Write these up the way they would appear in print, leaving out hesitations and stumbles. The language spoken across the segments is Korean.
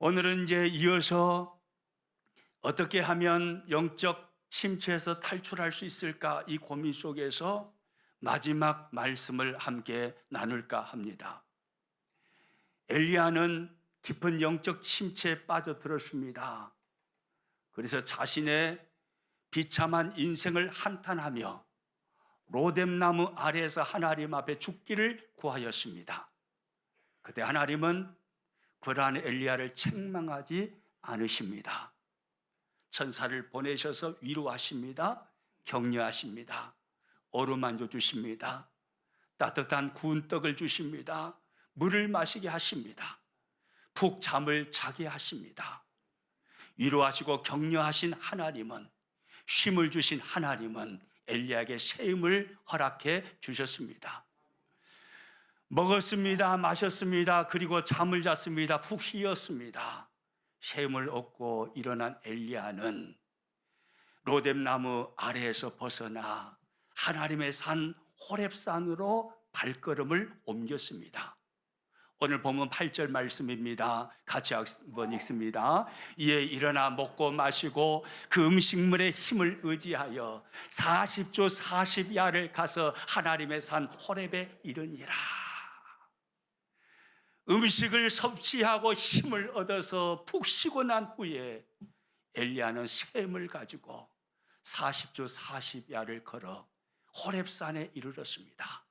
오늘은 이제 이어서 어떻게 하면 영적 침체에서 탈출할 수 있을까, 이 고민 속에서 마지막 말씀을 함께 나눌까 합니다. 엘리야는 깊은 영적 침체에 빠져들었습니다. 그래서 자신의 비참한 인생을 한탄하며 로뎀나무 아래에서 하나님 앞에 죽기를 구하였습니다. 그때 하나님은 그러한 엘리야를 책망하지 않으십니다. 천사를 보내셔서 위로하십니다. 격려하십니다. 어루만져 주십니다. 따뜻한 구운 떡을 주십니다. 물을 마시게 하십니다. 푹 잠을 자게 하십니다. 위로하시고 격려하신 하나님은, 쉼을 주신 하나님은 엘리야에게 새 힘을 허락해 주셨습니다. 먹었습니다. 마셨습니다. 그리고 잠을 잤습니다. 푹 쉬었습니다. 새 힘을 얻고 일어난 엘리야는 로뎀나무 아래에서 벗어나 하나님의 산 호렙산으로 발걸음을 옮겼습니다. 오늘 보면 8절 말씀입니다. 같이 한번 읽습니다. 이에 일어나 먹고 마시고 그 음식물의 힘을 의지하여 40조 40야를 가서 하나님의 산 호렙에 이르니라. 음식을 섭취하고 힘을 얻어서 푹 쉬고 난 후에 엘리야는 셈을 가지고 40조 40야를 걸어 호렙산에 이르렀습니다.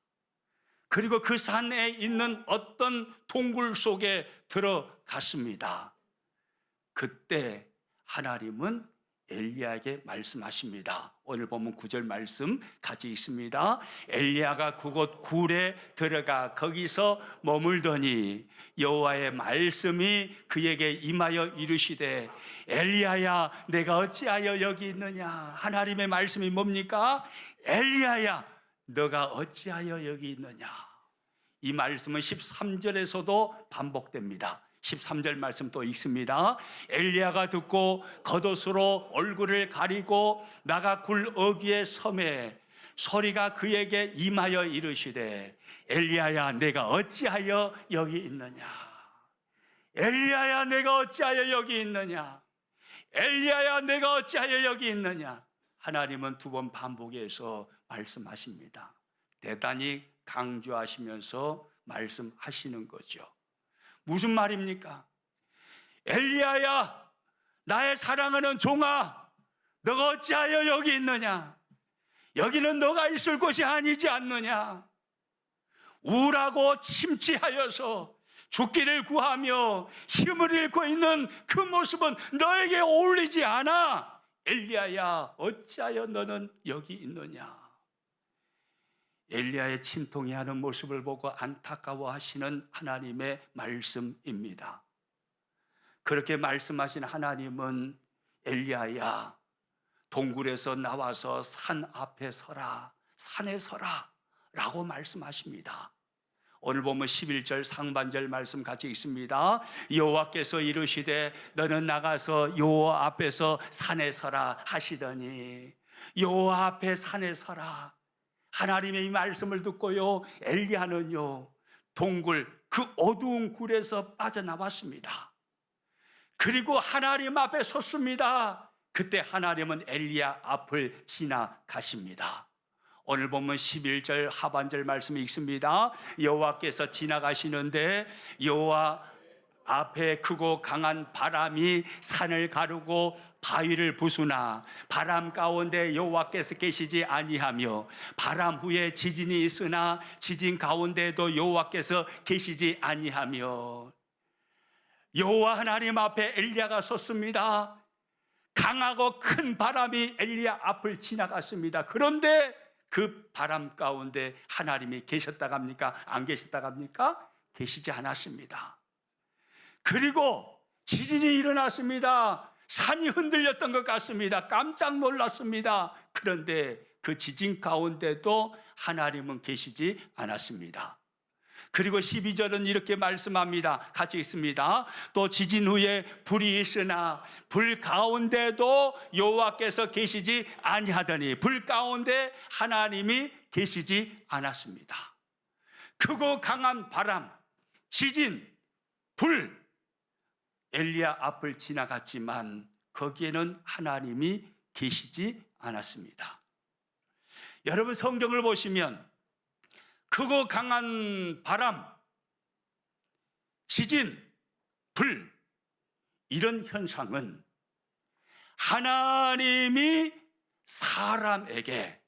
그리고 그 산에 있는 어떤 동굴 속에 들어갔습니다. 그때 하나님은 엘리야에게 말씀하십니다. 오늘 보면 9절 말씀 같이 있습니다. 엘리야가 그곳 굴에 들어가 거기서 머물더니 여호와의 말씀이 그에게 임하여 이르시되 엘리야야 내가 어찌하여 여기 있느냐. 하나님의 말씀이 뭡니까? 엘리야야 너가 어찌하여 여기 있느냐. 이 말씀은 13절에서도 반복됩니다. 13절 말씀 또 읽습니다. 엘리야가 듣고 겉옷으로 얼굴을 가리고 나가 굴 어귀에 섬에 소리가 그에게 임하여 이르시되 엘리야야 내가 어찌하여 여기 있느냐. 엘리야야 내가 어찌하여 여기 있느냐. 엘리야야 내가 어찌하여 여기 있느냐. 하나님은 두 번 반복해서 말씀하십니다. 대단히 강조하시면서 말씀하시는 거죠. 무슨 말입니까? 엘리야야 나의 사랑하는 종아 너가 어찌하여 여기 있느냐. 여기는 너가 있을 곳이 아니지 않느냐. 우울하고 침체하여서 죽기를 구하며 힘을 잃고 있는 그 모습은 너에게 어울리지 않아. 엘리야야 어찌하여 너는 여기 있느냐. 엘리야의 침통해하는 모습을 보고 안타까워하시는 하나님의 말씀입니다. 그렇게 말씀하신 하나님은 엘리야야 동굴에서 나와서 산 앞에 서라, 산에 서라 라고 말씀하십니다. 오늘 보면 11절 상반절 말씀 같이 있습니다. 여호와께서 이르시되 너는 나가서 여호와 앞에서 산에 서라 하시더니 여호와 앞에 산에 서라. 하나님의 이 말씀을 듣고요 엘리야는요 동굴 그 어두운 굴에서 빠져나왔습니다. 그리고 하나님 앞에 섰습니다. 그때 하나님은 엘리야 앞을 지나가십니다. 오늘 보면 11절 하반절 말씀이 있습니다. 여호와께서 지나가시는데 여호와 앞에 크고 강한 바람이 산을 가르고 바위를 부수나 바람 가운데 여호와께서 계시지 아니하며 바람 후에 지진이 있으나 지진 가운데도 여호와께서 계시지 아니하며 여호와 하나님 앞에 엘리야가 섰습니다. 강하고 큰 바람이 엘리야 앞을 지나갔습니다. 그런데 그 바람 가운데 하나님이 계셨다고 합니까? 안 계셨다고 합니까? 계시지 않았습니다. 그리고 지진이 일어났습니다. 산이 흔들렸던 것 같습니다. 깜짝 놀랐습니다. 그런데 그 지진 가운데도 하나님은 계시지 않았습니다. 그리고 12절은 이렇게 말씀합니다. 같이 있습니다. 또 지진 후에 불이 있으나 불 가운데도 여호와께서 계시지 아니하더니 불 가운데 하나님이 계시지 않았습니다. 크고 강한 바람, 지진, 불, 엘리야 앞을 지나갔지만 거기에는 하나님이 계시지 않았습니다. 여러분, 성경을 보시면 크고 강한 바람, 지진, 불, 이런 현상은 하나님이 사람에게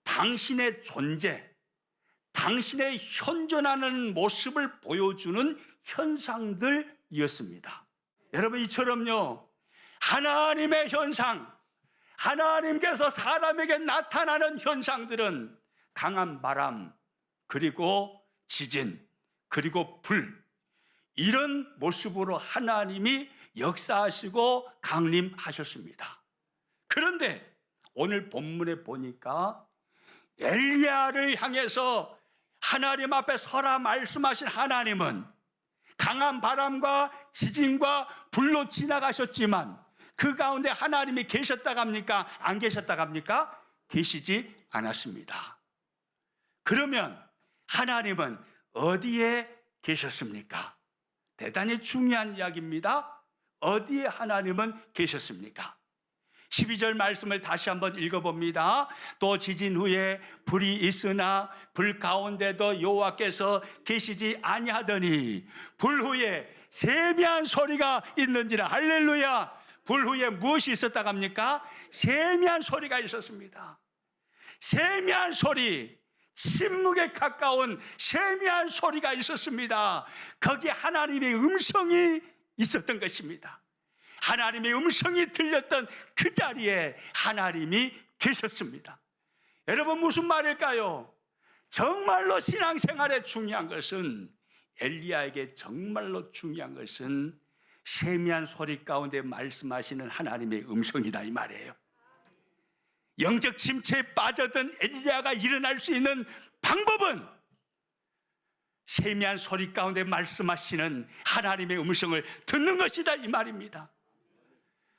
당신의 존재, 당신의 현존하는 모습을 보여주는 현상들이었습니다. 여러분, 이처럼요, 하나님의 현상, 하나님께서 사람에게 나타나는 현상들은 강한 바람, 그리고 지진, 그리고 불, 이런 모습으로 하나님이 역사하시고 강림하셨습니다. 그런데 오늘 본문에 보니까 엘리야를 향해서 하나님 앞에 서라 말씀하신 하나님은 강한 바람과 지진과 불로 지나가셨지만 그 가운데 하나님이 계셨다고 합니까? 안 계셨다고 합니까? 계시지 않았습니다. 그러면 하나님은 어디에 계셨습니까? 대단히 중요한 이야기입니다. 어디에 하나님은 계셨습니까? 12절 말씀을 다시 한번 읽어봅니다. 또 지진 후에 불이 있으나 불 가운데도 여호와께서 계시지 아니하더니 불 후에 세미한 소리가 있는지라. 할렐루야. 불 후에 무엇이 있었다고 합니까? 세미한 소리가 있었습니다. 세미한 소리, 침묵에 가까운 세미한 소리가 있었습니다. 거기에 하나님의 음성이 있었던 것입니다. 하나님의 음성이 들렸던 그 자리에 하나님이 계셨습니다. 여러분, 무슨 말일까요? 정말로 신앙생활에 중요한 것은, 엘리야에게 정말로 중요한 것은 세미한 소리 가운데 말씀하시는 하나님의 음성이다, 이 말이에요. 영적 침체에 빠졌던 엘리야가 일어날 수 있는 방법은 세미한 소리 가운데 말씀하시는 하나님의 음성을 듣는 것이다, 이 말입니다.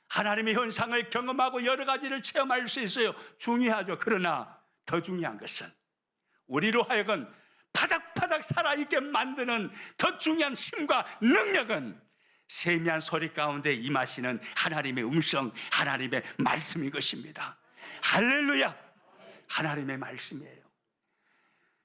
하나님의 현상을 경험하고 여러 가지를 체험할 수 있어요. 중요하죠. 그러나 더 중요한 것은 우리로 하여금 파닥파닥 살아있게 만드는 더 중요한 힘과 능력은 세미한 소리 가운데 임하시는 하나님의 음성, 하나님의 말씀인 것입니다. 할렐루야. 하나님의 말씀이에요.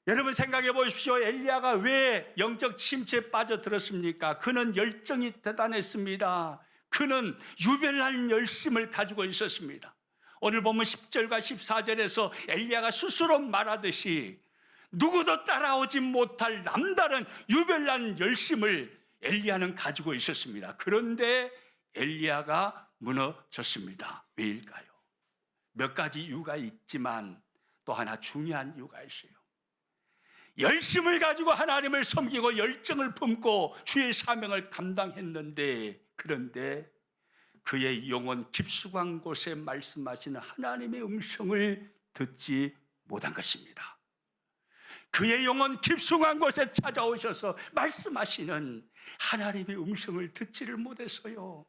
여러분, 생각해 보십시오. 엘리야가 왜 영적 침체에 빠져들었습니까? 그는 열정이 대단했습니다. 그는 유별난 열심을 가지고 있었습니다. 오늘 보면 10절과 14절에서 엘리야가 스스로 말하듯이 누구도 따라오지 못할 남다른 유별난 열심을 엘리야는 가지고 있었습니다. 그런데 엘리야가 무너졌습니다. 왜일까요? 몇 가지 이유가 있지만 또 하나 중요한 이유가 있어요. 열심을 가지고 하나님을 섬기고 열정을 품고 주의 사명을 감당했는데, 그런데 그의 영혼 깊숙한 곳에 말씀하시는 하나님의 음성을 듣지 못한 것입니다. 그의 영혼 깊숙한 곳에 찾아오셔서 말씀하시는 하나님의 음성을 듣지를 못했어요.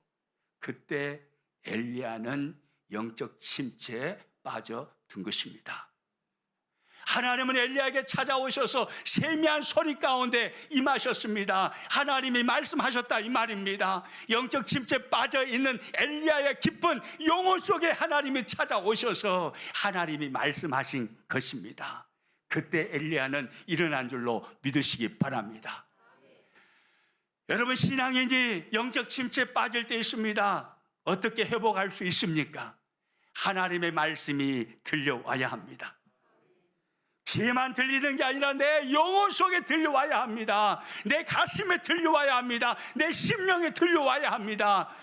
그때 엘리야는 영적 침체에 빠져든 것입니다. 하나님은 엘리야에게 찾아오셔서 세미한 소리 가운데 임하셨습니다. 하나님이 말씀하셨다, 이 말입니다. 영적 침체에 빠져있는 엘리야의 깊은 영혼 속에 하나님이 찾아오셔서 하나님이 말씀하신 것입니다. 그때 엘리야는 일어난 줄로 믿으시기 바랍니다. 여러분, 신앙인이 영적 침체에 빠질 때 있습니다. 어떻게 회복할 수 있습니까? 하나님의 말씀이 들려와야 합니다. 귀에만 들리는 게 아니라 내 영혼 속에 들려와야 합니다. 내 가슴에 들려와야 합니다. 내 심령에 들려와야 합니다.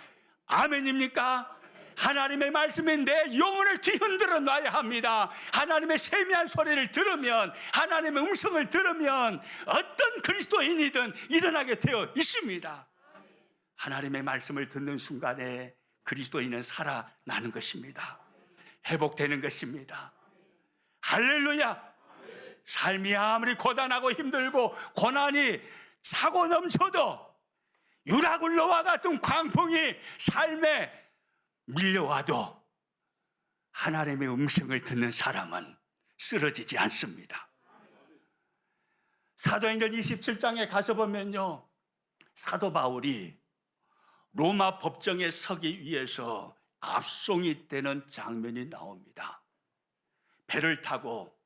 아멘입니까? 하나님의 말씀이 내 영혼을 뒤흔들어 놔야 합니다. 하나님의 세미한 소리를 들으면, 하나님의 음성을 들으면 어떤 그리스도인이든 일어나게 되어 있습니다. 하나님의 말씀을 듣는 순간에 그리스도인은 살아나는 것입니다. 회복되는 것입니다. 할렐루야. 삶이 아무리 고단하고 힘들고 고난이 차고 넘쳐도 유라굴로와 같은 광풍이 삶에 밀려와도 하나님의 음성을 듣는 사람은 쓰러지지 않습니다. 사도행전 27장에 가서 보면요, 사도 바울이 로마 법정에 서기 위해서 압송이 되는 장면이 나옵니다. 배를 타고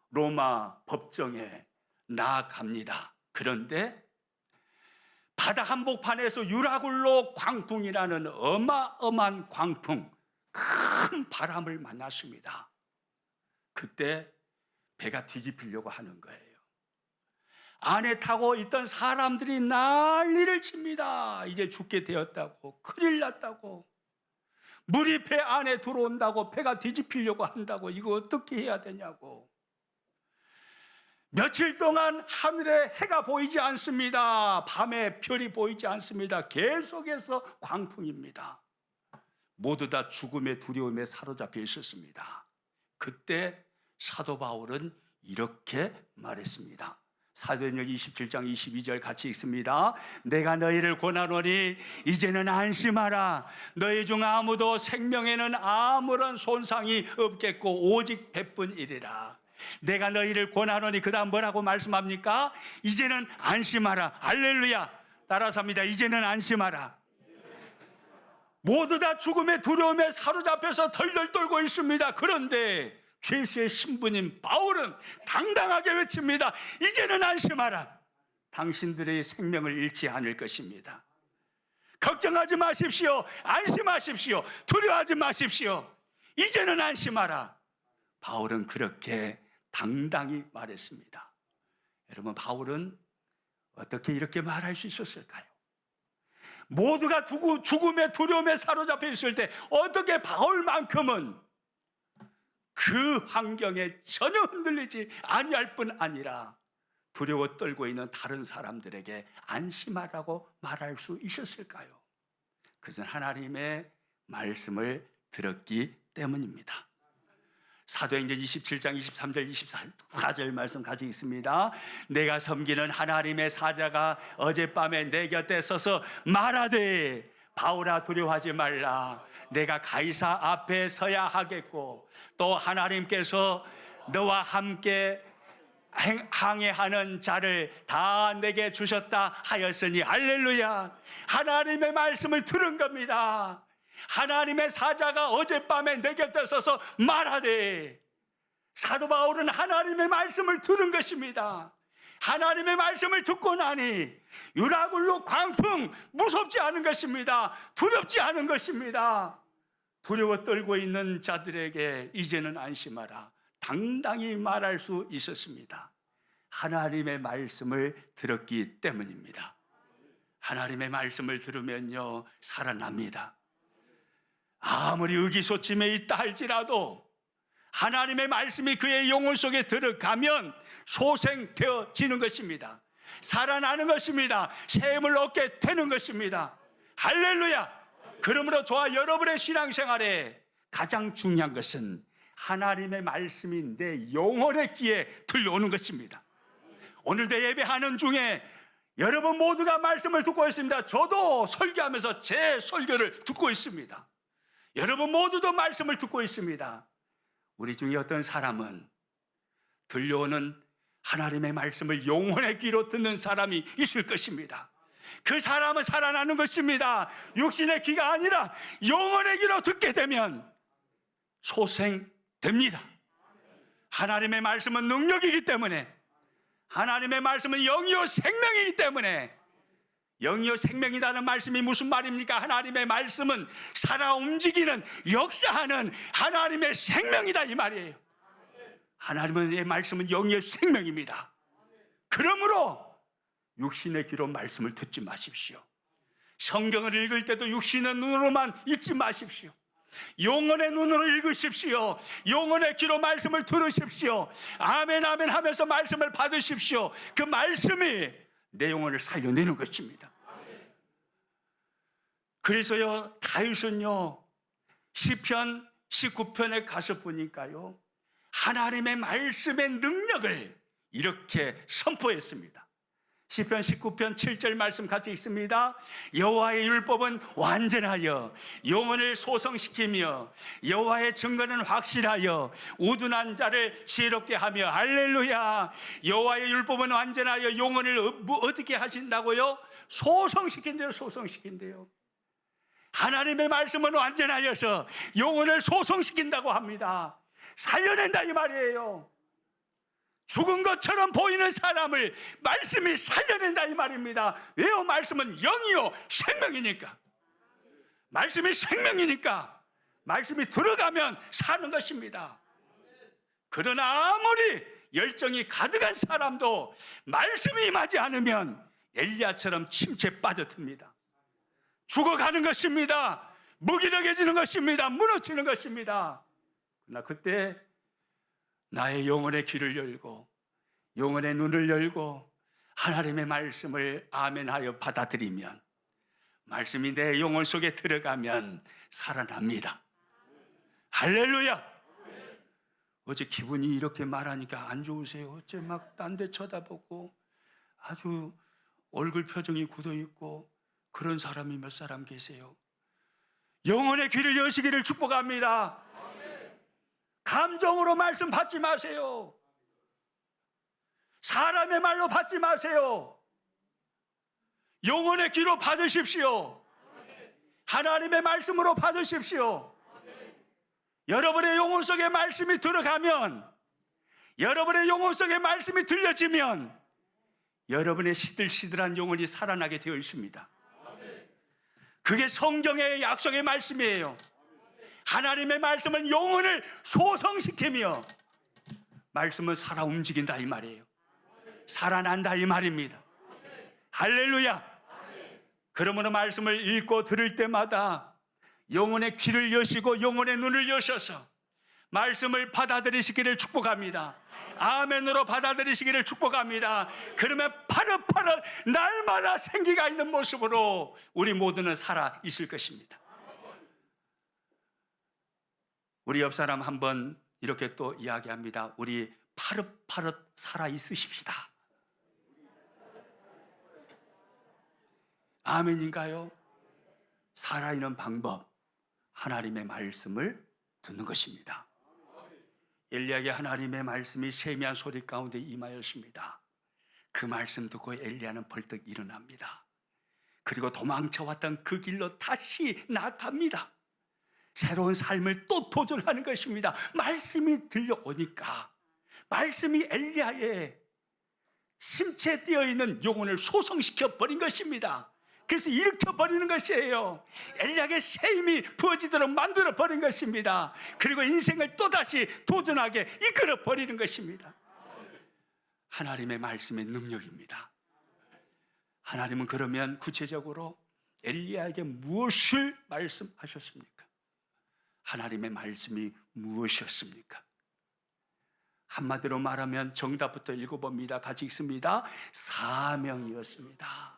로마 법정에 나아갑니다. 그런데 바다 한복판에서 유라굴로 광풍이라는 어마어마한 광풍, 큰 바람을 만났습니다. 그때 배가 뒤집히려고 하는 거예요. 안에 타고 있던 사람들이 난리를 칩니다. 이제 죽게 되었다고, 큰일 났다고, 물이 배 안에 들어온다고, 배가 뒤집히려고 한다고, 이거 어떻게 해야 되냐고. 며칠 동안 하늘에 해가 보이지 않습니다. 밤에 별이 보이지 않습니다. 계속해서 광풍입니다. 모두 다 죽음의 두려움에 사로잡혀 있었습니다. 그때 사도 바울은 이렇게 말했습니다. 사도행전 27장 22절 같이 읽습니다. 내가 너희를 권하노니 이제는 안심하라. 너희 중 아무도 생명에는 아무런 손상이 없겠고 오직 배뿐이리라. 내가 너희를 권하노니, 그 다음 뭐라고 말씀합니까? 이제는 안심하라. 할렐루야. 따라서 합니다. 이제는 안심하라. 모두 다 죽음의 두려움에 사로잡혀서 덜덜 떨고 있습니다. 그런데 죄수의 신부님 바울은 당당하게 외칩니다. 이제는 안심하라. 당신들의 생명을 잃지 않을 것입니다. 걱정하지 마십시오. 안심하십시오. 두려워하지 마십시오. 이제는 안심하라. 바울은 그렇게 당당히 말했습니다. 여러분, 바울은 어떻게 이렇게 말할 수 있었을까요? 모두가 죽음의 두려움에 사로잡혀 있을 때 어떻게 바울만큼은 그 환경에 전혀 흔들리지 아니할 뿐 아니라 두려워 떨고 있는 다른 사람들에게 안심하라고 말할 수 있었을까요? 그것은 하나님의 말씀을 들었기 때문입니다. 사도행전 27장 23절 24절 말씀 가지고 있습니다. 내가 섬기는 하나님의 사자가 어젯밤에 내 곁에 서서 말하되 바울아 두려워하지 말라. 내가 가이사 앞에 서야 하겠고 또 하나님께서 너와 함께 항해하는 자를 다 내게 주셨다 하였으니 할렐루야. 하나님의 말씀을 들은 겁니다. 하나님의 사자가 어젯밤에 내 곁에 서서 말하되, 사도 바울은 하나님의 말씀을 들은 것입니다. 하나님의 말씀을 듣고 나니 유라굴로 광풍 무섭지 않은 것입니다. 두렵지 않은 것입니다. 두려워 떨고 있는 자들에게 이제는 안심하라. 당당히 말할 수 있었습니다. 하나님의 말씀을 들었기 때문입니다. 하나님의 말씀을 들으면요 살아납니다. 아무리 의기소침해 있다 할지라도 하나님의 말씀이 그의 영혼 속에 들어가면 소생되어지는 것입니다. 살아나는 것입니다. 새 힘을 얻게 되는 것입니다. 할렐루야. 그러므로 저와 여러분의 신앙생활에 가장 중요한 것은 하나님의 말씀이 내 영혼의 귀에 들려오는 것입니다. 오늘도 예배하는 중에 여러분 모두가 말씀을 듣고 있습니다. 저도 설교하면서 제 설교를 듣고 있습니다. 여러분 모두도 말씀을 듣고 있습니다. 우리 중에 어떤 사람은 들려오는 하나님의 말씀을 영혼의 귀로 듣는 사람이 있을 것입니다. 그 사람은 살아나는 것입니다. 육신의 귀가 아니라 영혼의 귀로 듣게 되면 소생됩니다. 하나님의 말씀은 능력이기 때문에, 하나님의 말씀은 영이요 생명이기 때문에, 영이요 생명이라는 말씀이 무슨 말입니까? 하나님의 말씀은 살아 움직이는, 역사하는 하나님의 생명이다 이 말이에요. 하나님의 말씀은 영이요 생명입니다. 그러므로 육신의 귀로 말씀을 듣지 마십시오. 성경을 읽을 때도 육신의 눈으로만 읽지 마십시오. 영혼의 눈으로 읽으십시오. 영혼의 귀로 말씀을 들으십시오. 아멘 아멘 하면서 말씀을 받으십시오. 그 말씀이 내 영혼을 살려내는 것입니다. 그래서요 다윗은요 시편 19편에 가서 보니까요 하나님의 말씀의 능력을 이렇게 선포했습니다. 시편 19편 7절 말씀 같이 있습니다. 여호와의 율법은 완전하여 영혼을 소성시키며 여호와의 증거는 확실하여 우둔한 자를 지혜롭게 하며. 할렐루야. 여호와의 율법은 완전하여 영혼을 어떻게 하신다고요? 소성시킨대요. 소성시킨대요. 하나님의 말씀은 완전하여서 영혼을 소성시킨다고 합니다. 살려낸다 이 말이에요. 죽은 것처럼 보이는 사람을 말씀이 살려낸다 이 말입니다. 왜요? 말씀은 영이요 생명이니까. 말씀이 생명이니까 말씀이 들어가면 사는 것입니다. 그러나 아무리 열정이 가득한 사람도 말씀이 임하지 않으면 엘리야처럼 침체에 빠져듭니다. 죽어가는 것입니다. 무기력해지는 것입니다. 무너지는 것입니다. 그러나 그때 나의 영혼의 귀를 열고 영혼의 눈을 열고 하나님의 말씀을 아멘하여 받아들이면, 말씀이 내 영혼 속에 들어가면 살아납니다. 할렐루야. 어제 기분이 이렇게 말하니까 안 좋으세요? 어째 막 딴 데 쳐다보고 아주 얼굴 표정이 굳어있고 그런 사람이 몇 사람 계세요? 영혼의 귀를 여시기를 축복합니다. 감정으로 말씀 받지 마세요. 사람의 말로 받지 마세요. 영혼의 귀로 받으십시오. 하나님의 말씀으로 받으십시오. 여러분의 영혼 속에 말씀이 들어가면, 여러분의 영혼 속에 말씀이 들려지면 여러분의 시들시들한 영혼이 살아나게 되어 있습니다. 그게 성경의 약속의 말씀이에요. 하나님의 말씀은 영혼을 소성시키며 말씀은 살아 움직인다 이 말이에요. 살아난다 이 말입니다. 할렐루야. 그러므로 말씀을 읽고 들을 때마다 영혼의 귀를 여시고 영혼의 눈을 여셔서 말씀을 받아들이시기를 축복합니다. 아멘으로 받아들이시기를 축복합니다. 그러면 파릇파릇 날마다 생기가 있는 모습으로 우리 모두는 살아 있을 것입니다. 우리 옆 사람 한번 이렇게 또 이야기합니다. 우리 파릇파릇 살아 있으십시다. 아멘인가요? 살아있는 방법, 하나님의 말씀을 듣는 것입니다. 엘리야에게 하나님의 말씀이 세미한 소리 가운데 임하였습니다. 그 말씀 듣고 엘리야는 벌떡 일어납니다. 그리고 도망쳐왔던 그 길로 다시 나갑니다. 새로운 삶을 또 도전하는 것입니다. 말씀이 들려오니까 말씀이 엘리야의 침체되어 있는 영혼을 소성시켜 버린 것입니다. 그래서 일으켜버리는 것이에요. 엘리야에게 새 힘이 부어지도록 만들어버린 것입니다. 그리고 인생을 또다시 도전하게 이끌어버리는 것입니다. 하나님의 말씀의 능력입니다. 하나님은 그러면 구체적으로 엘리야에게 무엇을 말씀하셨습니까? 하나님의 말씀이 무엇이었습니까? 한마디로 말하면 정답부터 읽어봅니다. 같이 읽습니다. 사명이었습니다.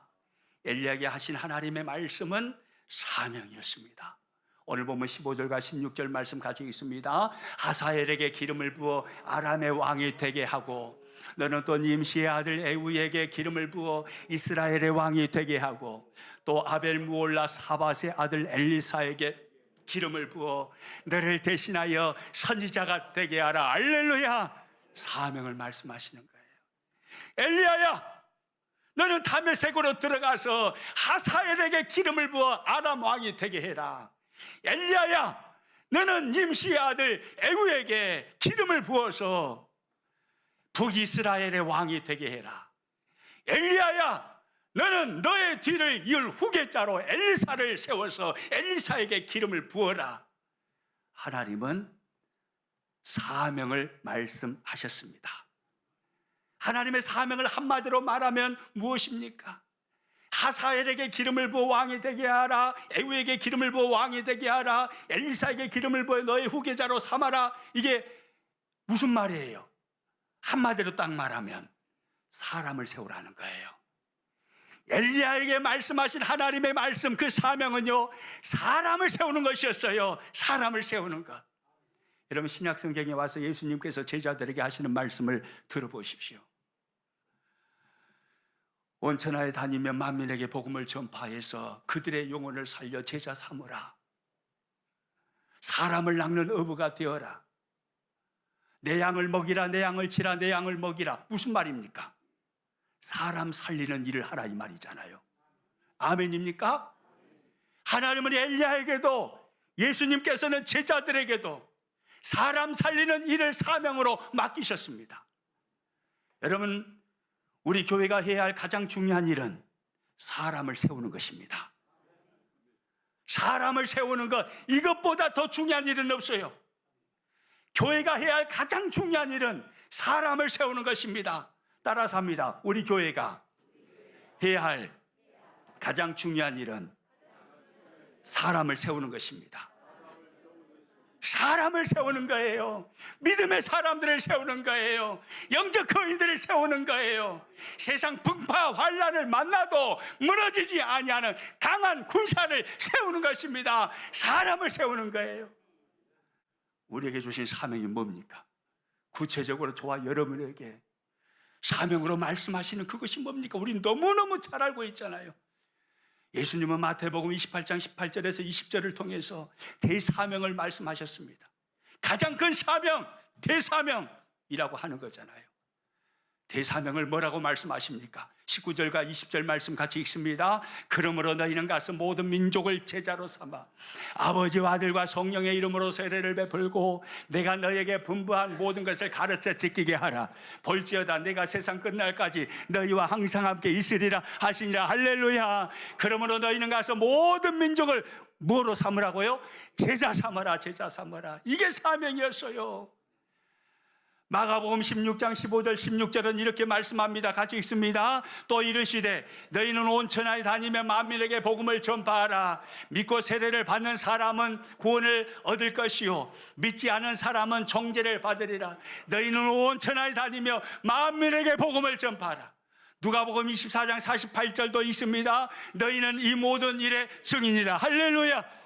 엘리야에게 하신 하나님의 말씀은 사명이었습니다. 오늘 보면 15절과 16절 말씀 같이 읽습니다. 하사엘에게 기름을 부어 아람의 왕이 되게 하고, 너는 또 님시의 아들 에우에게 기름을 부어 이스라엘의 왕이 되게 하고, 또 아벨 무올라 사밧의 아들 엘리사에게 기름을 부어 너를 대신하여 선지자가 되게 하라. 할렐루야. 사명을 말씀하시는 거예요. 엘리야야, 너는 다메섹으로 들어가서 하사엘에게 기름을 부어 아람 왕이 되게 해라. 엘리야야, 너는 님시의 아들 에후에게 기름을 부어서 북이스라엘의 왕이 되게 해라. 엘리야야, 너는 너의 뒤를 이을 후계자로 엘리사를 세워서 엘리사에게 기름을 부어라. 하나님은 사명을 말씀하셨습니다. 하나님의 사명을 한마디로 말하면 무엇입니까? 하사엘에게 기름을 부어 왕이 되게 하라. 에후에게 기름을 부어 왕이 되게 하라. 엘리사에게 기름을 부어 너의 후계자로 삼아라. 이게 무슨 말이에요? 한마디로 딱 말하면 사람을 세우라는 거예요. 엘리야에게 말씀하신 하나님의 말씀, 그 사명은요, 사람을 세우는 것이었어요. 사람을 세우는 것. 여러분, 신약 성경에 와서 예수님께서 제자들에게 하시는 말씀을 들어보십시오. 온 천하에 다니며 만민에게 복음을 전파해서 그들의 영혼을 살려 제자 삼으라. 사람을 낚는 어부가 되어라. 내 양을 먹이라, 내 양을 치라, 내 양을 먹이라. 무슨 말입니까? 사람 살리는 일을 하라 이 말이잖아요. 아멘입니까? 하나님은 엘리야에게도, 예수님께서는 제자들에게도 사람 살리는 일을 사명으로 맡기셨습니다. 여러분, 우리 교회가 해야 할 가장 중요한 일은 사람을 세우는 것입니다. 사람을 세우는 것, 이것보다 더 중요한 일은 없어요. 교회가 해야 할 가장 중요한 일은 사람을 세우는 것입니다. 따라서 합니다. 우리 교회가 해야 할 가장 중요한 일은 사람을 세우는 것입니다. 사람을 세우는 거예요. 믿음의 사람들을 세우는 거예요. 영적 거인들을 세우는 거예요. 세상 풍파 환난을 만나도 무너지지 아니하는 강한 군사를 세우는 것입니다. 사람을 세우는 거예요. 우리에게 주신 사명이 뭡니까? 구체적으로 저와 여러분에게 사명으로 말씀하시는 그것이 뭡니까? 우리는 너무너무 잘 알고 있잖아요. 예수님은 마태복음 28장 18절에서 20절을 통해서 대사명을 말씀하셨습니다. 가장 큰 사명, 대사명이라고 하는 거잖아요. 대사명을 뭐라고 말씀하십니까? 19절과 20절 말씀 같이 읽습니다. 그러므로 너희는 가서 모든 민족을 제자로 삼아 아버지와 아들과 성령의 이름으로 세례를 베풀고 내가 너희에게 분부한 모든 것을 가르쳐 지키게 하라. 볼지어다 내가 세상 끝날까지 너희와 항상 함께 있으리라 하시니라. 할렐루야. 그러므로 너희는 가서 모든 민족을 뭐로 삼으라고요? 제자 삼으라, 제자 삼으라. 이게 사명이었어요. 마가복음 16장 15절 16절은 이렇게 말씀합니다. 같이 읽습니다. 또 이르시되 너희는 온 천하에 다니며 만민에게 복음을 전파하라. 믿고 세례를 받는 사람은 구원을 얻을 것이요 믿지 않은 사람은 정죄를 받으리라. 너희는 온 천하에 다니며 만민에게 복음을 전파하라. 누가복음 24장 48절도 있습니다. 너희는 이 모든 일의 증인이라. 할렐루야.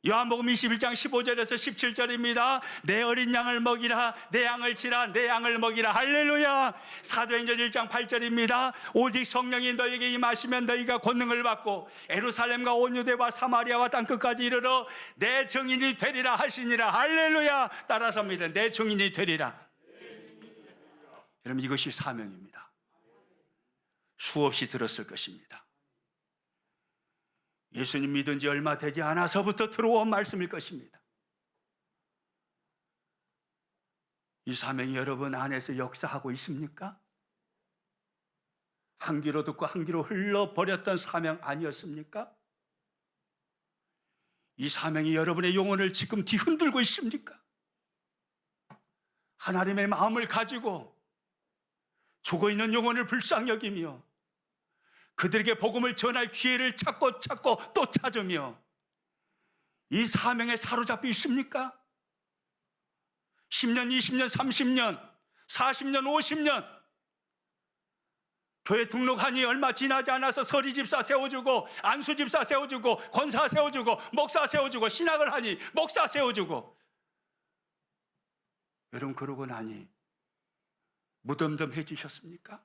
요한복음 21장 15절에서 17절입니다. 내 어린 양을 먹이라, 내 양을 치라, 내 양을 먹이라. 할렐루야. 사도행전 1장 8절입니다. 오직 성령이 너희에게 임하시면 너희가 권능을 받고 예루살렘과 온 유대와 사마리아와 땅끝까지 이르러 내 증인이 되리라 하시니라. 할렐루야. 따라서 합니다. 내 증인이 되리라. 여러분, 이것이 사명입니다. 수없이 들었을 것입니다. 예수님 믿은 지 얼마 되지 않아서부터 들어온 말씀일 것입니다. 이 사명이 여러분 안에서 역사하고 있습니까? 한 귀로 듣고 한 귀로 흘러버렸던 사명 아니었습니까? 이 사명이 여러분의 영혼을 지금 뒤흔들고 있습니까? 하나님의 마음을 가지고 죽어있는 영혼을 불쌍히 여기며 그들에게 복음을 전할 기회를 찾고 또 찾으며 이 사명에 사로잡혀 있습니까? 10년, 20년, 30년, 40년, 50년 교회 등록하니 얼마 지나지 않아서 서리집사 세워주고 안수집사 세워주고 권사 세워주고 목사 세워주고 신학을 하니 목사 세워주고 여러분 그러고 나니 무덤덤해지셨습니까?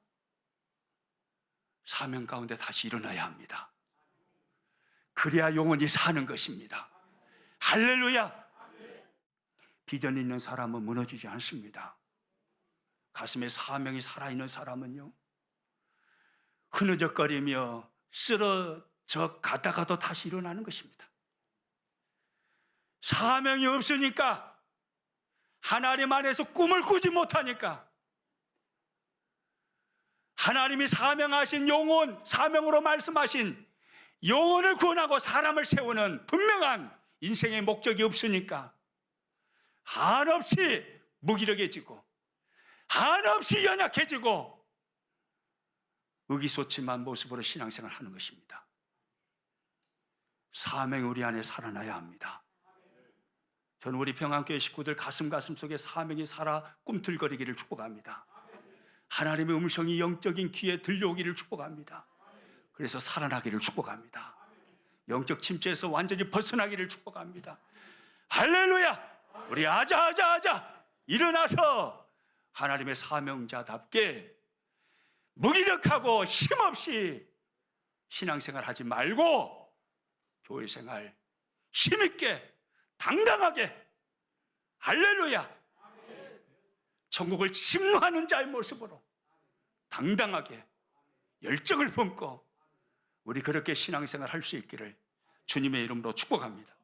사명 가운데 다시 일어나야 합니다. 그래야 영원히 사는 것입니다. 할렐루야. 비전 있는 사람은 무너지지 않습니다. 가슴에 사명이 살아있는 사람은요 흐느적거리며 쓰러져 가다가도 다시 일어나는 것입니다. 사명이 없으니까 하나님 안에서 꿈을 꾸지 못하니까 하나님이 사명하신 영혼, 사명으로 말씀하신 영혼을 구원하고 사람을 세우는 분명한 인생의 목적이 없으니까 한없이 무기력해지고 한없이 연약해지고 의기소침한 모습으로 신앙생활을 하는 것입니다. 사명이 우리 안에 살아나야 합니다. 저는 우리 평안교회 식구들 가슴 속에 사명이 살아 꿈틀거리기를 축복합니다. 하나님의 음성이 영적인 귀에 들려오기를 축복합니다. 그래서 살아나기를 축복합니다. 영적 침체에서 완전히 벗어나기를 축복합니다. 할렐루야. 우리 아자 일어나서 하나님의 사명자답게 무기력하고 힘없이 신앙생활 하지 말고 교회생활 힘있게 당당하게 할렐루야 천국을 침노하는 자의 모습으로 당당하게 열정을 품고 우리 그렇게 신앙생활 할 수 있기를 주님의 이름으로 축복합니다.